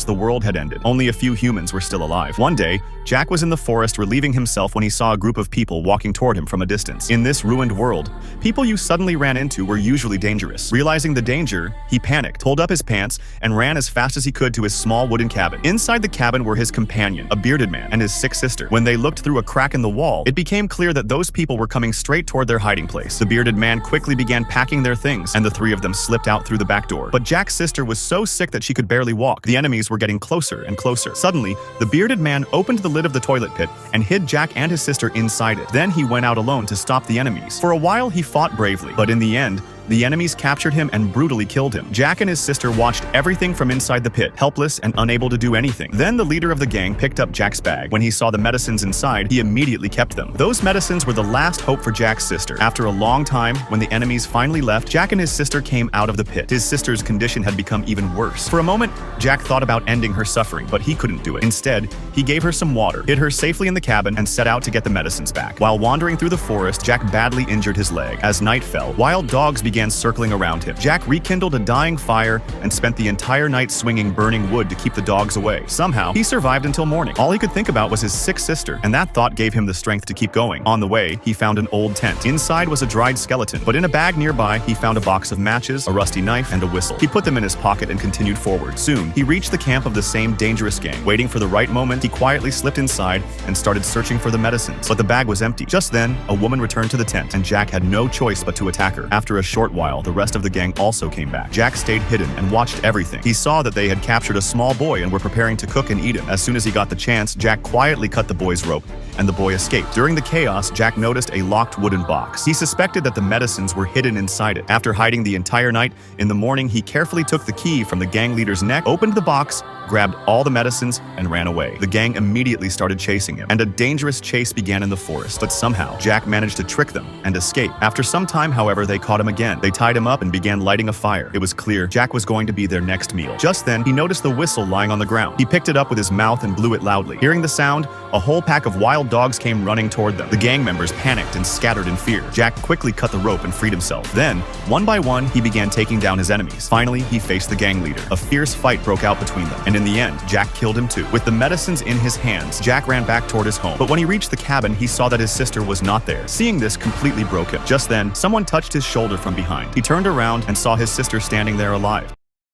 announced the world had ended. Only a few humans were still alive. One day, Jack was in the forest relieving himself when he saw a group of people walking toward him from a distance. In this ruined world, people you suddenly ran into were usually dangerous. Realizing the danger, he panicked, pulled up his pants, and ran as fast as he could to his small wooden cabin. Inside the cabin were his companion, a bearded man, and his sick sister. When they looked through a crack in the wall, it became clear that those people were coming straight toward their hiding place. The bearded man quickly began packing their things, and the three of them slipped out through the back door. But Jack's sister was so sick that she could barely walk. The enemies were getting closer and closer. Suddenly, the bearded man opened the lid of the toilet pit and hid Jack and his sister inside it. Then he went out alone to stop the enemies. For a while, he fought bravely, but in the end, the enemies captured him and brutally killed him. Jack and his sister watched everything from inside the pit, helpless and unable to do anything. Then the leader of the gang picked up Jack's bag. When he saw the medicines inside, he immediately kept them. Those medicines were the last hope for Jack's sister. After a long time, when the enemies finally left, Jack and his sister came out of the pit. His sister's condition had become even worse. For a moment, Jack thought about ending her suffering, but he couldn't do it. Instead, he gave her some water, hid her safely in the cabin, and set out to get the medicines back. While wandering through the forest, Jack badly injured his leg. As night fell, wild dogs began circling around him. Jack rekindled a dying fire and spent the entire night swinging burning wood to keep the dogs away. Somehow, he survived until morning. All he could think about was his sick sister, and that thought gave him the strength to keep going. On the way, he found an old tent. Inside was a dried skeleton, but in a bag nearby, he found a box of matches, a rusty knife, and a whistle. He put them in his pocket and continued forward. Soon, he reached the camp of the same dangerous gang. Waiting for the right moment, he quietly slipped inside and started searching for the medicines. But the bag was empty. Just then, a woman returned to the tent, and Jack had no choice but to attack her. After a short while, the rest of the gang also came back. Jack stayed hidden and watched everything. He saw that they had captured a small boy and were preparing to cook and eat him. As soon as he got the chance, Jack quietly cut the boy's rope, and the boy escaped. During the chaos, Jack noticed a locked wooden box. He suspected that the medicines were hidden inside it. After hiding the entire night, in the morning, he carefully took the key from the gang leader's neck, opened the box, grabbed all the medicines, and ran away. The gang immediately started chasing him, and a dangerous chase began in the forest. But somehow, Jack managed to trick them and escape. After some time, however, they caught him again. They tied him up and began lighting a fire. It was clear Jack was going to be their next meal. Just then, he noticed the whistle lying on the ground. He picked it up with his mouth and blew it loudly. Hearing the sound, a whole pack of wild dogs came running toward them. The gang members panicked and scattered in fear. Jack quickly cut the rope and freed himself. Then, one by one, he began taking down his enemies. Finally, he faced the gang leader. A fierce fight broke out between them, and in the end, Jack killed him too. With the medicines in his hands, Jack ran back toward his home. But when he reached the cabin, he saw that his sister was not there. Seeing this completely broke him. Just then, someone touched his shoulder from behind. He turned around and saw his sister standing there alive.